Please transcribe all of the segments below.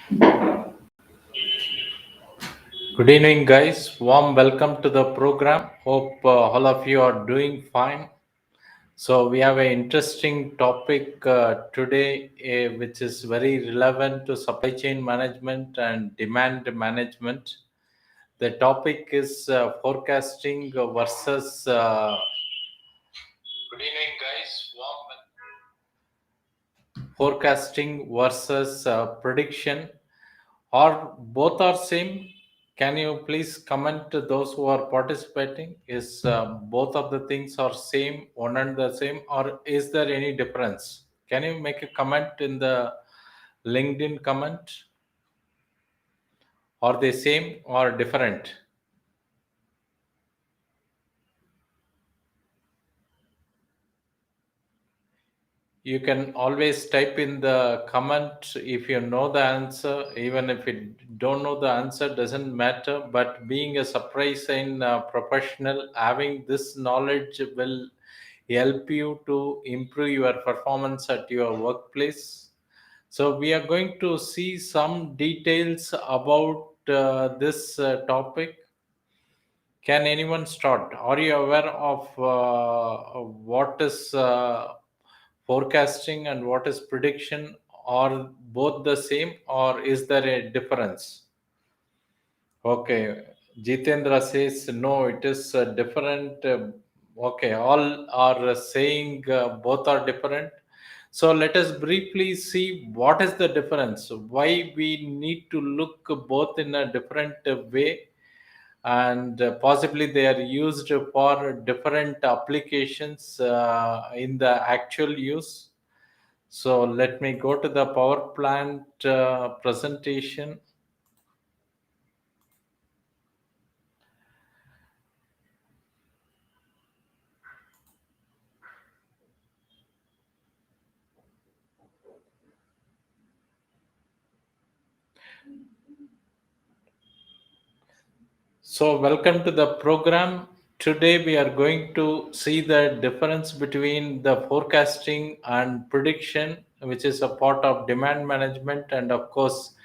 Good evening, guys. Warm welcome to the program. Hope all of you are doing fine. So, we have an interesting topic today, which is very relevant to supply chain management and demand management. The topic is forecasting versus. Good evening, guys. Forecasting versus prediction, or both are same? Can you please comment to those who are participating? Is both of the things are same, one and the same, or is there any difference? Can you make a comment in the LinkedIn comment? Are they same or different? You can always type in the comment if you know the answer. Even if you don't know the answer, doesn't matter. But being a supply chain professional, having this knowledge will help you to improve your performance at your workplace. So we are going to see some details about this topic. Can anyone start? Are you aware of what is forecasting and what is prediction? Are both the same, or is there a difference? Okay, Jitendra says no, it is different. Okay, all are saying both are different. So let us briefly see what is the difference, why we need to look both in a different way, and possibly they are used for different applications in the actual use. So let me go to the power plant presentation. So welcome to the program. Today we are going to see the difference between the forecasting and prediction, which is a part of demand management, and of course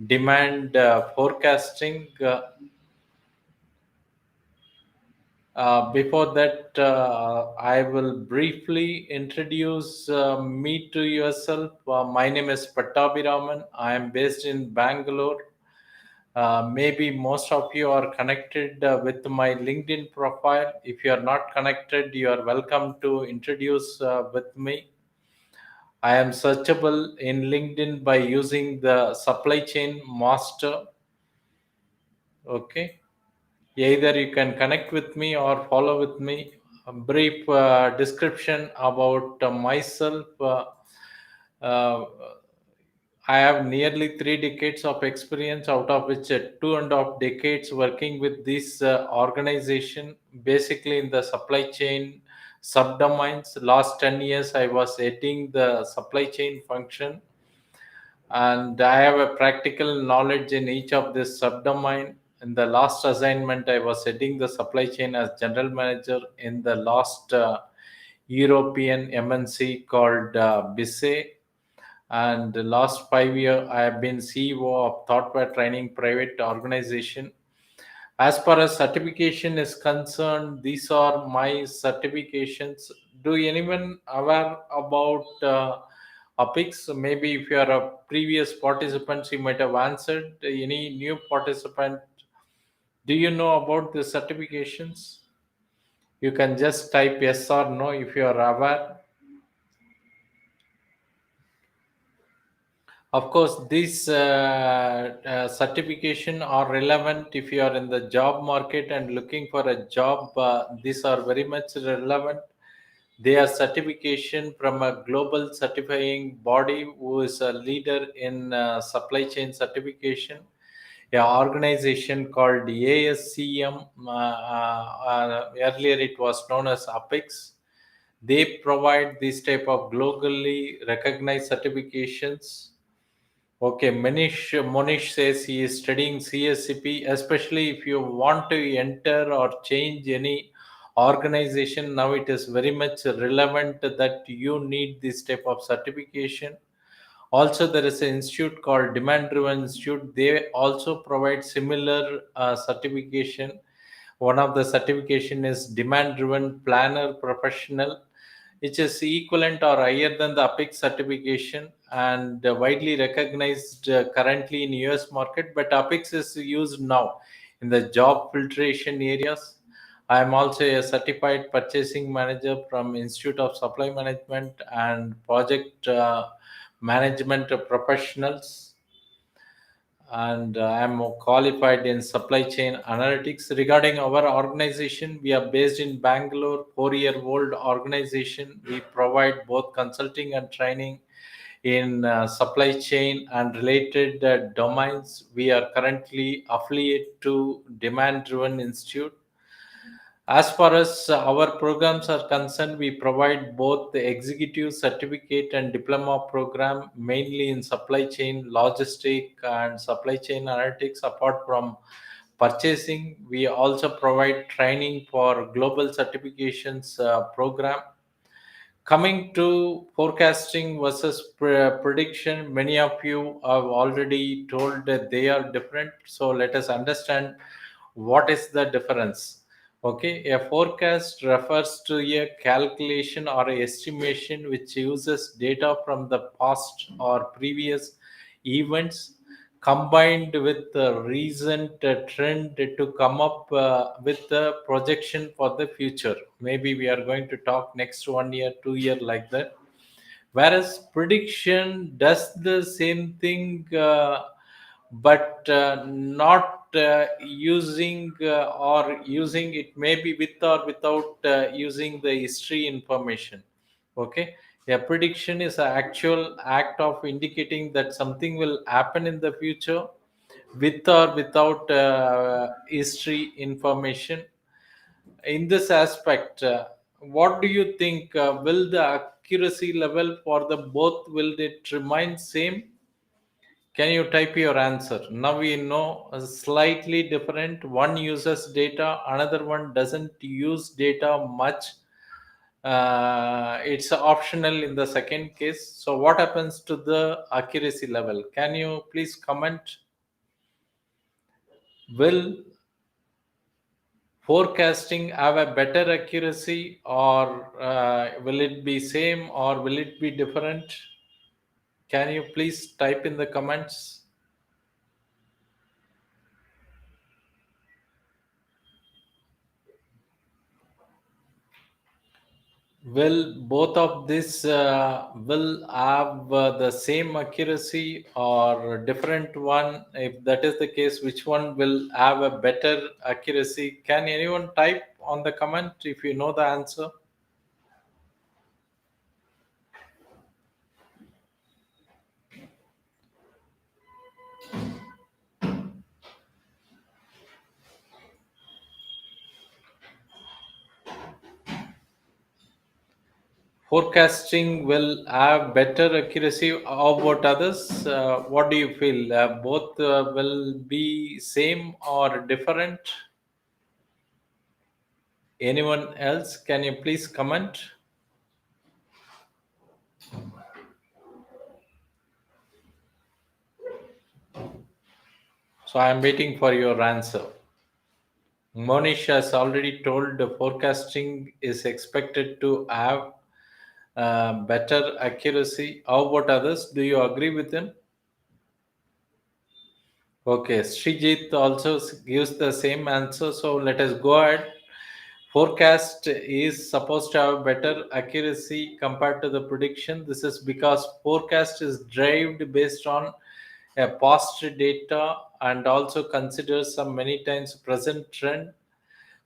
demand forecasting. Before that, I will briefly introduce me to yourself. My name is Pattabhi Raman. I am based in Bangalore. Maybe most of you are connected with my LinkedIn profile. If you are not connected, you are welcome to introduce with me. I am searchable in LinkedIn by using the supply chain master. Okay. Either you can connect with me or follow with me. A brief description about myself. Uh, I have nearly 3 decades of experience, out of which 2.5 decades working with this organization, basically in the supply chain subdomains. Last 10 years, I was heading the supply chain function, and I have a practical knowledge in each of this subdomain. In the last assignment, I was heading the supply chain as general manager in the last European MNC called Bisse. And the last 5 years, I have been CEO of Thoughtware Training Private Organization. As far as certification is concerned, these are my certifications. Do anyone aware about APIX? Maybe if you are a previous participants, you might have answered. Any new participant, do you know about the certifications? You can just type yes or no if you are aware. Of course, these certification are relevant if you are in the job market and looking for a job. These are very much relevant. They are certification from a global certifying body who is a leader in supply chain certification. An organization called ASCM. Earlier, it was known as APEX. They provide this type of globally recognized certifications. Okay, Monish says he is studying CSCP, especially if you want to enter or change any organization. Now it is very much relevant that you need this type of certification. Also, there is an institute called Demand Driven Institute. They also provide similar certification. One of the certification is Demand Driven Planner Professional, which is equivalent or higher than the APIC certification and widely recognized currently in US market. But APIX is used now in the job filtration areas. I am also a certified purchasing manager from Institute of Supply Management and Project Management Professionals, and I am qualified in supply chain analytics. Regarding our organization, we are based in Bangalore, 4-year-old organization. We provide both consulting and training in supply chain and related domains. We are currently affiliate to Demand Driven Institute. As far as our programs are concerned, we provide both the executive certificate and diploma program, mainly in supply chain logistic and supply chain analytics. Apart from purchasing, we also provide training for global certifications program. Coming to forecasting versus prediction, many of you have already told that they are different. So let us understand what is the difference. Okay, a forecast refers to a calculation or a estimation which uses data from the past or previous events combined with the recent trend to come up with the projection for the future. Maybe we are going to talk next 1 year, 2 year, like that. Whereas prediction does the same thing, but not using or using it, maybe with or without using the history information. Okay, a prediction is an actual act of indicating that something will happen in the future with or without history information. In this aspect, what do you think, will the accuracy level for the both, will it remain same? Can you type your answer? Now we know a slightly different. One uses data, another one doesn't use data much. It's optional in the second case. So what happens to the accuracy level? Can you please comment? Will forecasting have a better accuracy, or will it be same, or will it be different? Can you please type in the comments? Will both of this will have the same accuracy or different one? If that is the case, which one will have a better accuracy? Can anyone type on the comment if you know the answer? Forecasting will have better accuracy. How about others? What do you feel? Both will be same or different? Anyone else? Can you please comment? So I am waiting for your answer. Monish has already told the forecasting is expected to have better accuracy. How about others? Do you agree with him? Okay, Srijit also gives the same answer. So let us go ahead. Forecast is supposed to have better accuracy compared to the prediction. This is because forecast is derived based on a past data and also considers some many times present trend.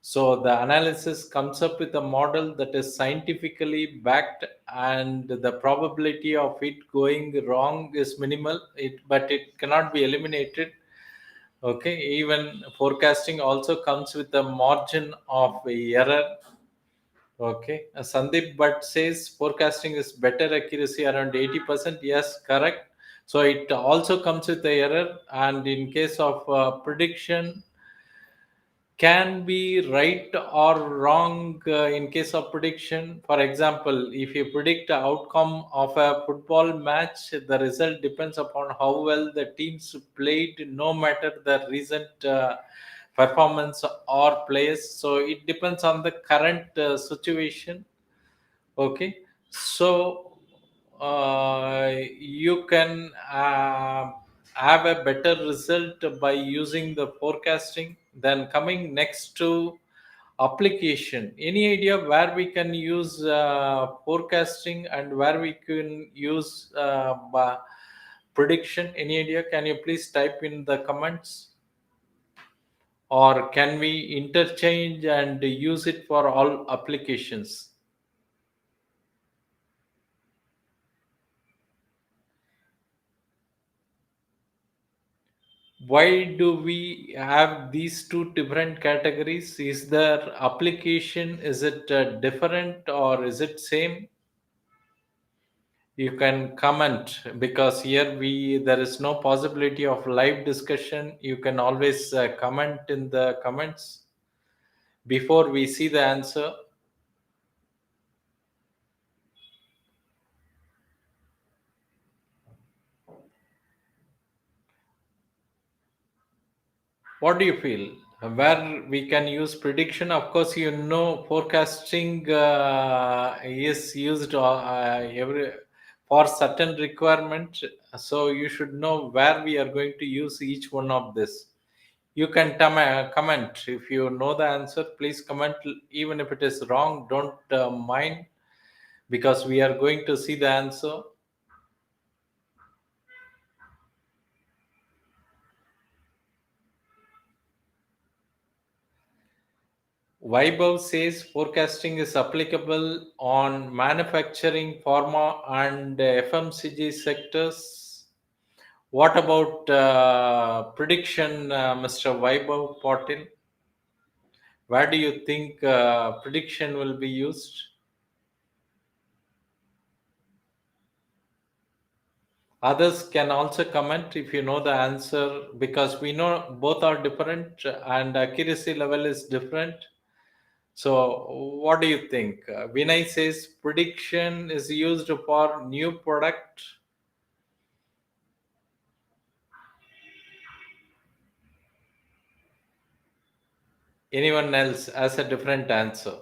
So the analysis comes up with a model that is scientifically backed, and the probability of it going wrong is minimal. But it cannot be eliminated. Okay, even forecasting also comes with a margin of error. Okay, Sandeep but says forecasting is better accuracy around 80%. Yes, correct. So it also comes with the error, and in case of prediction, can be right or wrong in case of prediction. For example, if you predict the outcome of a football match, the result depends upon how well the teams played, no matter the recent performance or players. So it depends on the current situation. Okay, so you can have a better result by using the forecasting. Then coming next to application, any idea where we can use forecasting and where we can use prediction? Any idea? Can you please type in the comments? Or can we interchange and use it for all applications? Why do we have these two different categories? Is there application, is it different or is it same? You can comment, because here we there is no possibility of live discussion. You can always comment in the comments before we see the answer. What do you feel? Where we can use prediction? Of course, forecasting is used every for certain requirement. So you should know where we are going to use each one of this. You can comment if you know the answer. Please comment, even if it is wrong. Don't mind, because we are going to see the answer. Vaibhav says forecasting is applicable on manufacturing, pharma, and FMCG sectors. What about prediction, Mr. Vaibhav Patil? Where do you think prediction will be used? Others can also comment if you know the answer, because we know both are different and accuracy level is different. So, what do you think? Vinay says prediction is used for new product. Anyone else has a different answer?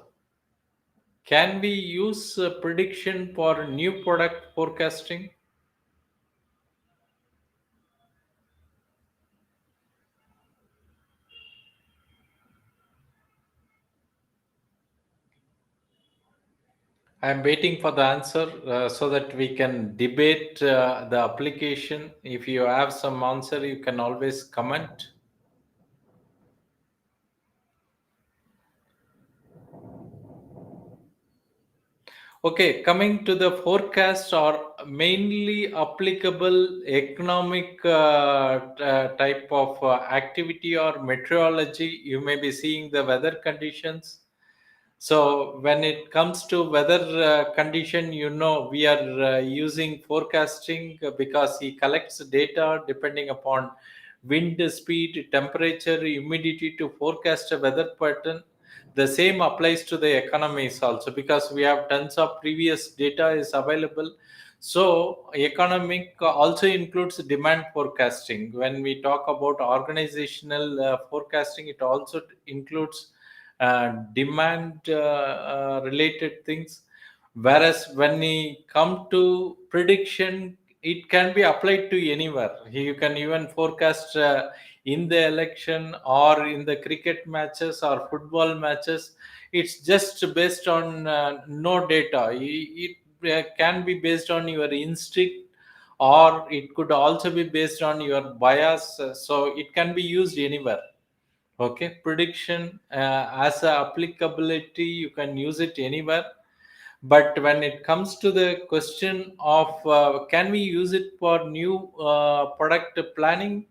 Can we use prediction for new product forecasting? I'm waiting for the answer so that we can debate the application. If you have some answer, you can always comment. Okay, coming to the forecast are mainly applicable economic type of activity or meteorology. You may be seeing the weather conditions. So when it comes to weather condition, we are using forecasting because he collects data depending upon wind speed, temperature, humidity to forecast a weather pattern. The same applies to the economies also, because we have tons of previous data is available. So economic also includes demand forecasting. When we talk about organizational forecasting, it also includes demand related things. Whereas when we come to prediction, it can be applied to anywhere. You can even forecast in the election or in the cricket matches or football matches. It's just based on no data. It can be based on your instinct, or it could also be based on your bias. So it can be used anywhere. Okay, prediction as a applicability, you can use it anywhere. But when it comes to the question of can we use it for new product planning,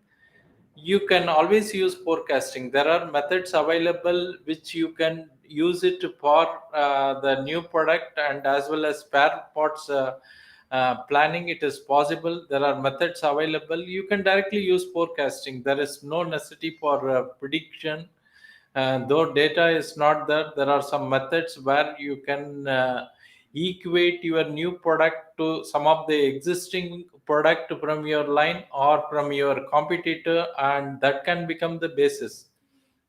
you can always use forecasting. There are methods available which you can use it for the new product, and as well as spare parts planning. It is possible. There are methods available. You can directly use forecasting. There is no necessity for prediction. Though data is not there, there are some methods where you can equate your new product to some of the existing product from your line or from your competitor, and that can become the basis.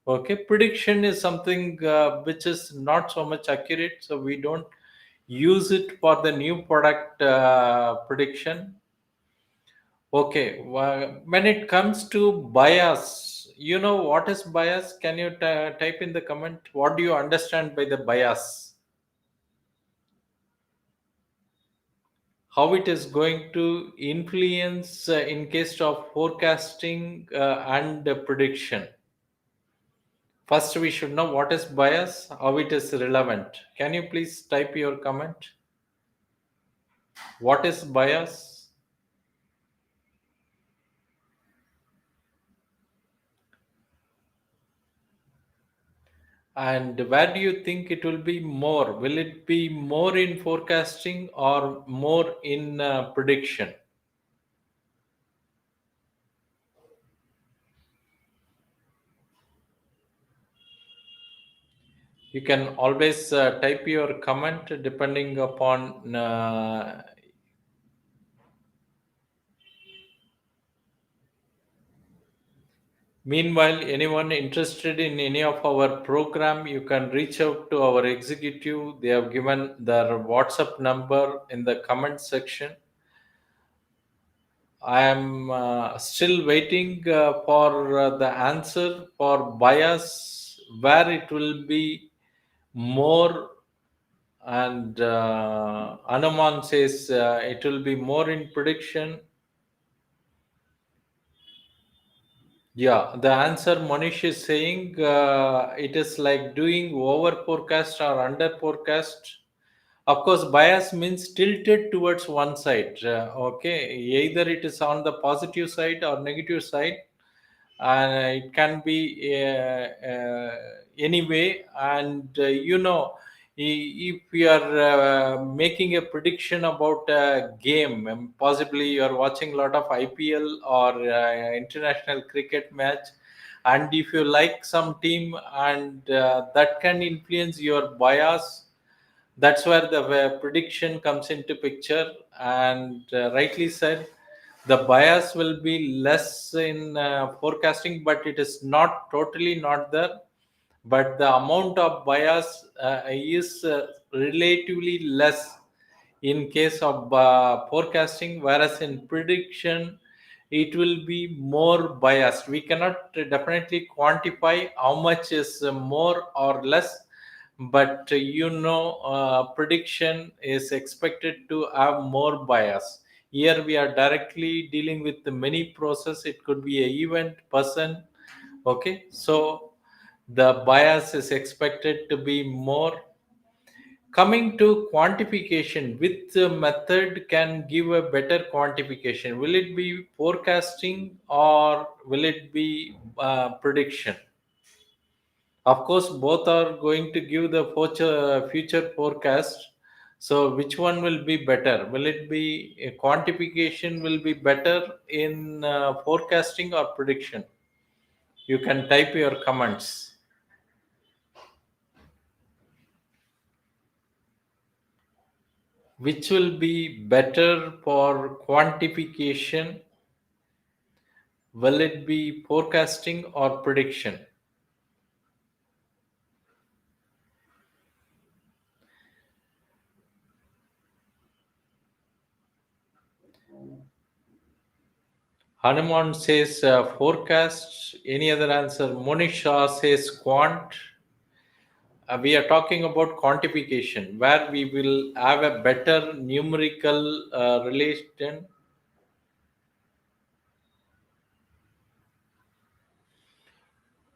Okay, prediction is something which is not so much accurate, so we don't use it for the new product prediction. Okay, when it comes to bias, you know what is bias? Can you type in the comment? What do you understand by the bias? How it is going to influence in case of forecasting and prediction? First, we should know what is bias, how it is relevant. Can you please type your comment? What is bias? And where do you think it will be more? Will it be more in forecasting or more in prediction? You can always type your comment depending upon. Meanwhile, anyone interested in any of our program, you can reach out to our executive. They have given their WhatsApp number in the comment section. I am still waiting for the answer for bias, where it will be more. And Anuman says it will be more in prediction. Yeah, the answer Manish is saying it is like doing over forecast or under forecast. Of course, bias means tilted towards one side. Okay, either it is on the positive side or negative side, and it can be anyway. And if we are making a prediction about a game, possibly you are watching a lot of IPL or international cricket match, and if you like some team, and that can influence your bias. That's where the prediction comes into picture. And rightly said, the bias will be less in forecasting, but it is not totally not there. But the amount of bias is relatively less in case of forecasting, whereas in prediction it will be more biased. We cannot definitely quantify how much is more or less, but prediction is expected to have more bias. Here we are directly dealing with the many process. It could be a event person. Okay, so the bias is expected to be more. Coming to quantification, which method can give a better quantification? Will it be forecasting or will it be prediction? Of course, both are going to give the future forecast. So, which one will be better? Will it be quantification will be better in forecasting or prediction? You can type your comments. Which will be better for quantification? Will it be forecasting or prediction? Hanuman says forecast. Any other answer? Monisha says quant. We are talking about quantification, where we will have a better numerical relation.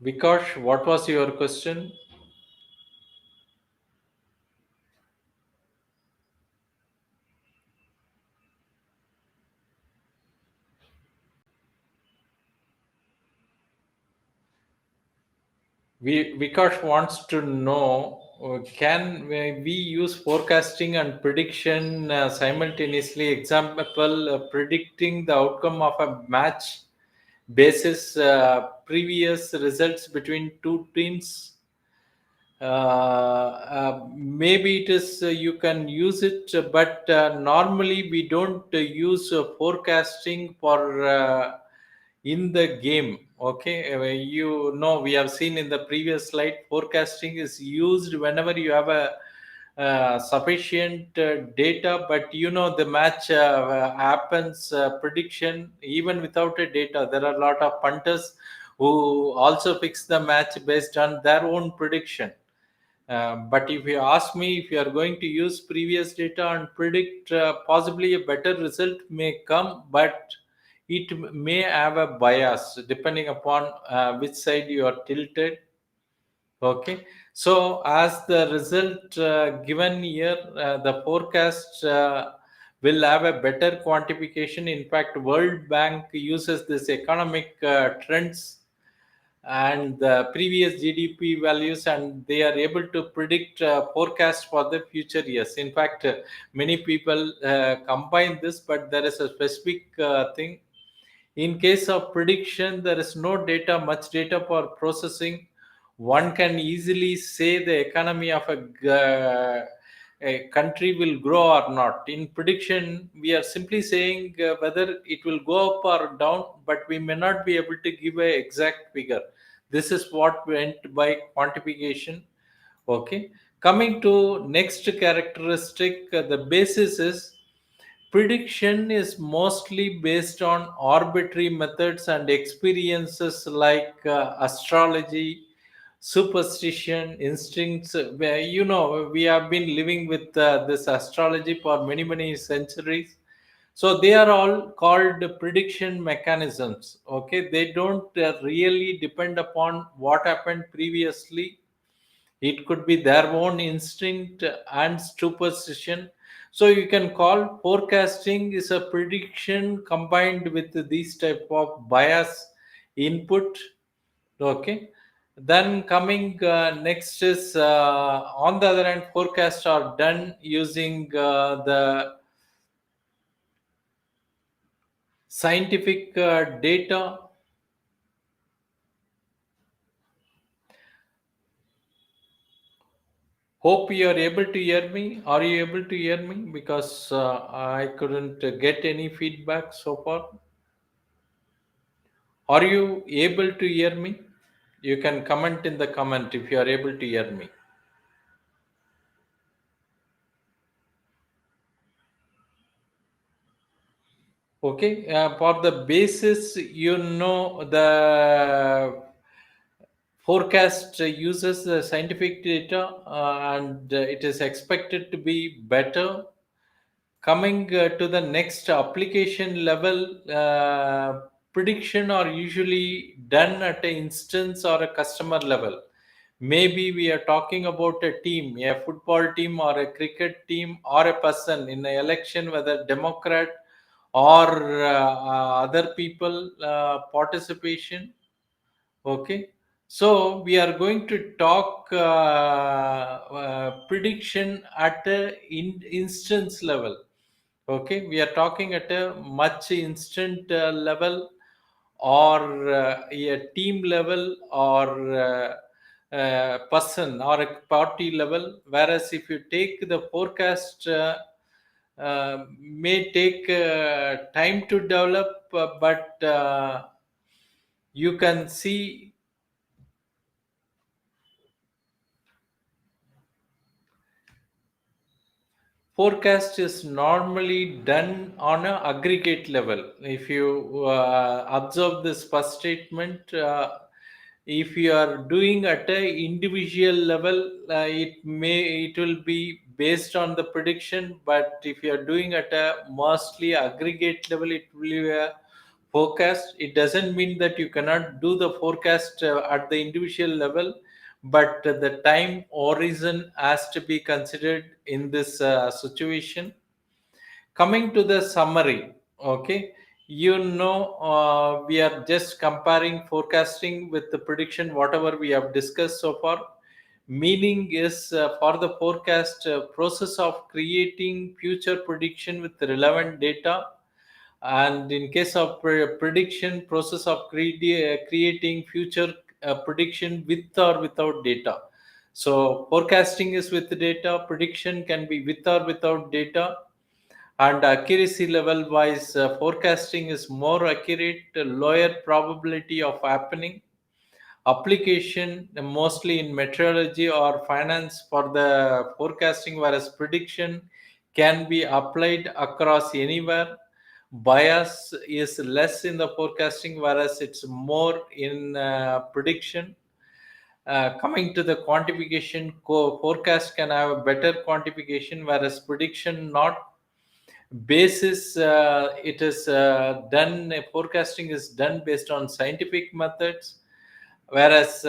Vikash, what was your question? Vikash wants to know, can we use forecasting and prediction simultaneously? Example, predicting the outcome of a match basis previous results between two teams. Maybe it is you can use it, but normally we don't use forecasting for in the game. Okay, you know, we have seen in the previous slide, forecasting is used whenever you have a sufficient data, but you know the match happens prediction even without a data. There are a lot of punters who also fix the match based on their own prediction. But if you ask me, if you are going to use previous data and predict, possibly a better result may come, but it may have a bias depending upon which side you are tilted. Okay, so as the result given here, the forecast will have a better quantification. In fact, World Bank uses this economic trends and the previous GDP values, and they are able to predict forecast for the future years. In fact, many people combine this, but there is a specific thing. In case of prediction, there is no data, much data for processing. One can easily say the economy of a country will grow or not. In prediction, we are simply saying whether it will go up or down, but we may not be able to give a exact figure. This is what went by quantification. Okay. Coming to next characteristic, the basis is prediction is mostly based on arbitrary methods and experiences like astrology, superstition, instincts. Where, you know, we have been living with this astrology for many, many centuries. So they are all called prediction mechanisms. Okay, they don't really depend upon what happened previously. It could be their own instinct and superstition. So you can call forecasting is a prediction combined with these type of bias input. Okay. Then coming next is on the other hand, forecasts are done using the scientific data. Hope you are able to hear me. Are you able to hear me? Because I couldn't get any feedback so far. Are you able to hear me? You can comment in the comment if you are able to hear me. Okay, for the basis, you know, the forecast uses the scientific data and it is expected to be better. Coming to the next application level, prediction are usually done at an instance or a customer level. Maybe we are talking about a team, a football team or a cricket team or a person in an election, whether Democrat or other people participation. Okay, so we are going to talk prediction at a instance level. Okay, we are talking at a much instant level or a team level or person or a party level. Whereas if you take the forecast, may take time to develop, but you can see forecast is normally done on a aggregate level. If you observe this first statement, if you are doing at a individual level, it will be based on the prediction. But if you are doing at a mostly aggregate level, it will be a forecast. It doesn't mean that you cannot do the forecast at the individual level, but the time horizon has to be considered in this situation. Coming to the summary, okay, you know, we are just comparing forecasting with the prediction, whatever we have discussed so far. Meaning is for the forecast process of creating future prediction with relevant data And in case of prediction, process of creating future prediction with or without data. So forecasting is with data, prediction can be with or without data. And accuracy level wise, forecasting is more accurate, lower probability of happening. Application mostly in meteorology or finance for the forecasting, whereas prediction can be applied across anywhere. Bias is less in the forecasting, whereas it's more in prediction. Coming to the quantification, forecast can have a better quantification, whereas prediction not. Basis, it is done, forecasting is done based on scientific methods, whereas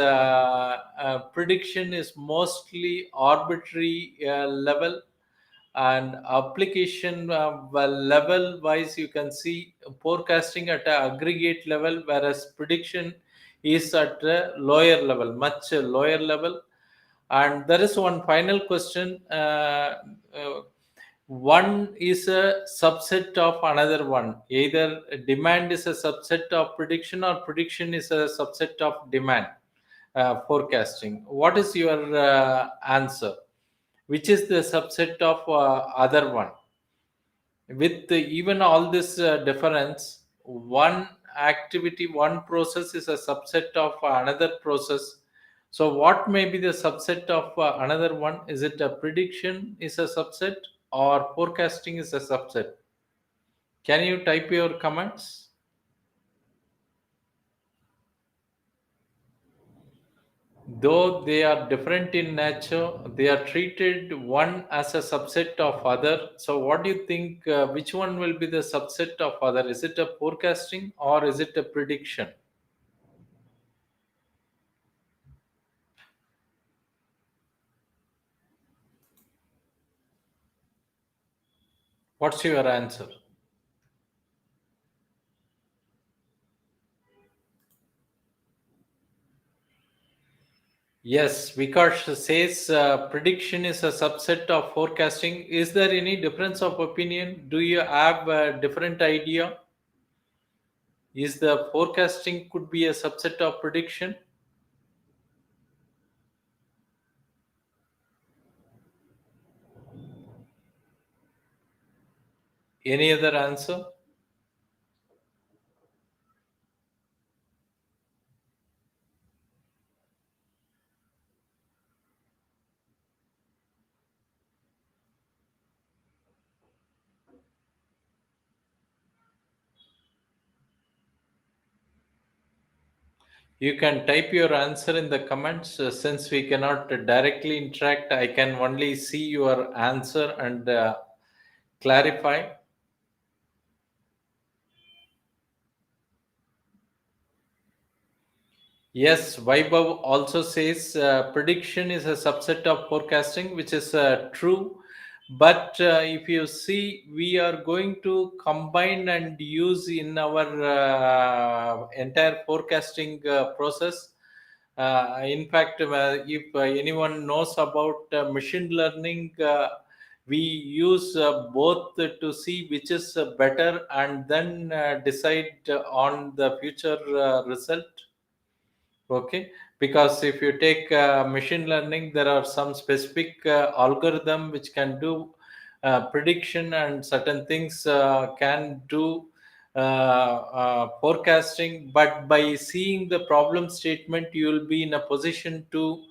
prediction is mostly arbitrary level. And application, well, level wise, you can see forecasting at a aggregate level, whereas prediction is at a lower level, much lower level. And there is one final question. One is a subset of another one. Either demand is a subset of prediction, or prediction is a subset of demand. Forecasting. What is your answer? Which is the subset of other one? With even all this difference, one activity, one process is a subset of another process. So what may be the subset of another one? Is it a prediction is a subset, or forecasting is a subset? Can you type your comments? Though they are different in nature, they are treated one as a subset of other. So what do you think, which one will be the subset of other? Is it a forecasting or is it a prediction? What's your answer? Yes, Vikash says prediction is a subset of forecasting. Is there any difference of opinion? Do you have a different idea? Is the forecasting could be a subset of prediction? Any other answer? You can type your answer in the comments. Since we cannot directly interact, I can only see your answer and clarify. Yes, Vaibhav also says prediction is a subset of forecasting, which is true. But if you see, we are going to combine and use in our entire forecasting process. In fact, if anyone knows about machine learning, we use both to see which is better, and then decide on the future result. Okay, because if you take machine learning, there are some specific algorithm which can do prediction, and certain things can do forecasting. But by seeing the problem statement, you will be in a position to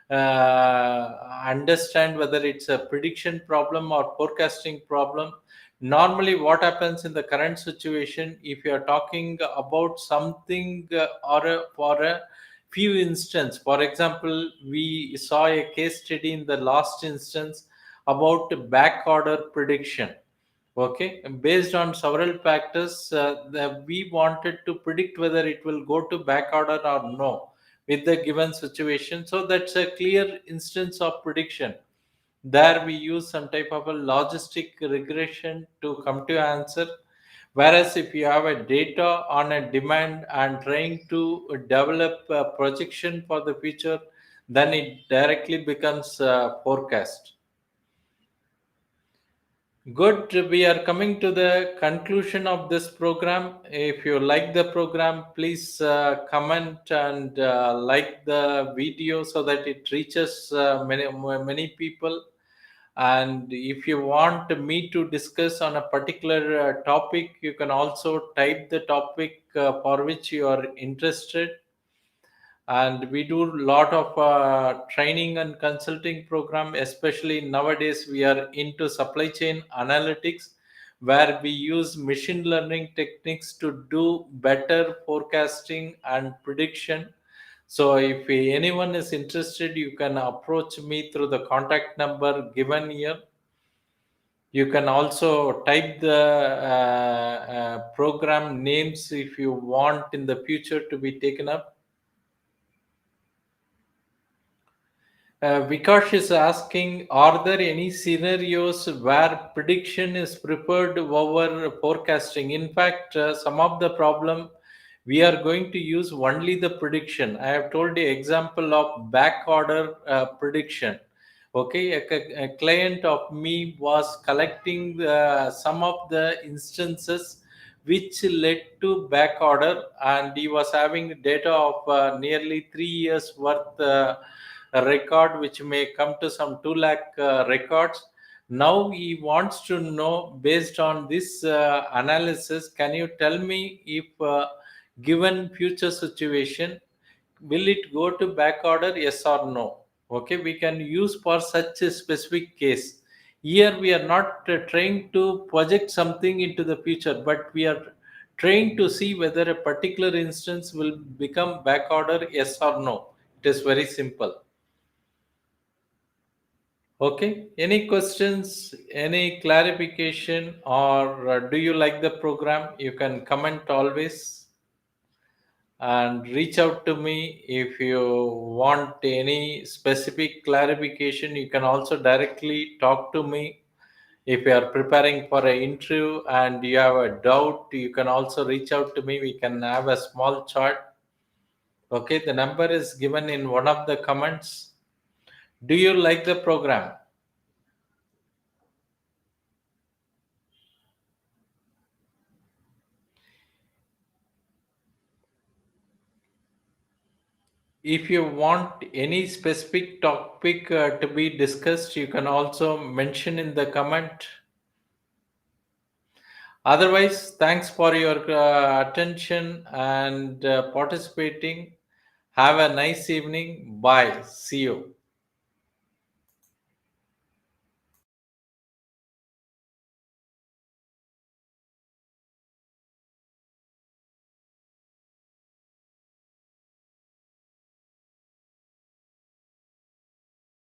understand whether it's a prediction problem or forecasting problem. Normally what happens in the current situation, if you are talking about something for a few instances. For example, we saw a case study in the last instance about back order prediction. Okay, based on several factors, we wanted to predict whether it will go to back order or no with the given situation. So that's a clear instance of prediction. There we use some type of a logistic regression to come to answer. Whereas if you have a data on a demand and trying to develop a projection for the future, then it directly becomes forecast. Good. We are coming to the conclusion of this program. If you like the program, please comment and like the video so that it reaches many people. And if you want me to discuss on a particular topic, you can also type the topic for which you are interested. And we do a lot of training and consulting program, especially nowadays we are into supply chain analytics, where we use machine learning techniques to do better forecasting and prediction. So if anyone is interested, you can approach me through the contact number given here. You can also type the program names if you want in the future to be taken up. Vikash is asking, are there any scenarios where prediction is preferred over forecasting? In fact, some of the problem we are going to use only the prediction. I have told the example of back order prediction. Okay, a client of me was collecting some of the instances which led to back order, and he was having data of nearly 3 years worth. A record which may come to some 2 lakh records. Now he wants to know, based on this analysis, can you tell me if given future situation, will it go to back order, yes or no? Okay, we can use for such a specific case. Here we are not trying to project something into the future, but we are trying to see whether a particular instance will become back order, yes or no. It is very simple. Okay. Any questions, any clarification, or do you like the program? You can comment always and reach out to me if you want any specific clarification. You can also directly talk to me. If you are preparing for an interview and you have a doubt, you can also reach out to me. We can have a small chat. Okay. The number is given in one of the comments. Do you like the program? If you want any specific topic to be discussed, you can also mention in the comment. Otherwise, thanks for your attention and participating. Have a nice evening. Bye. See you.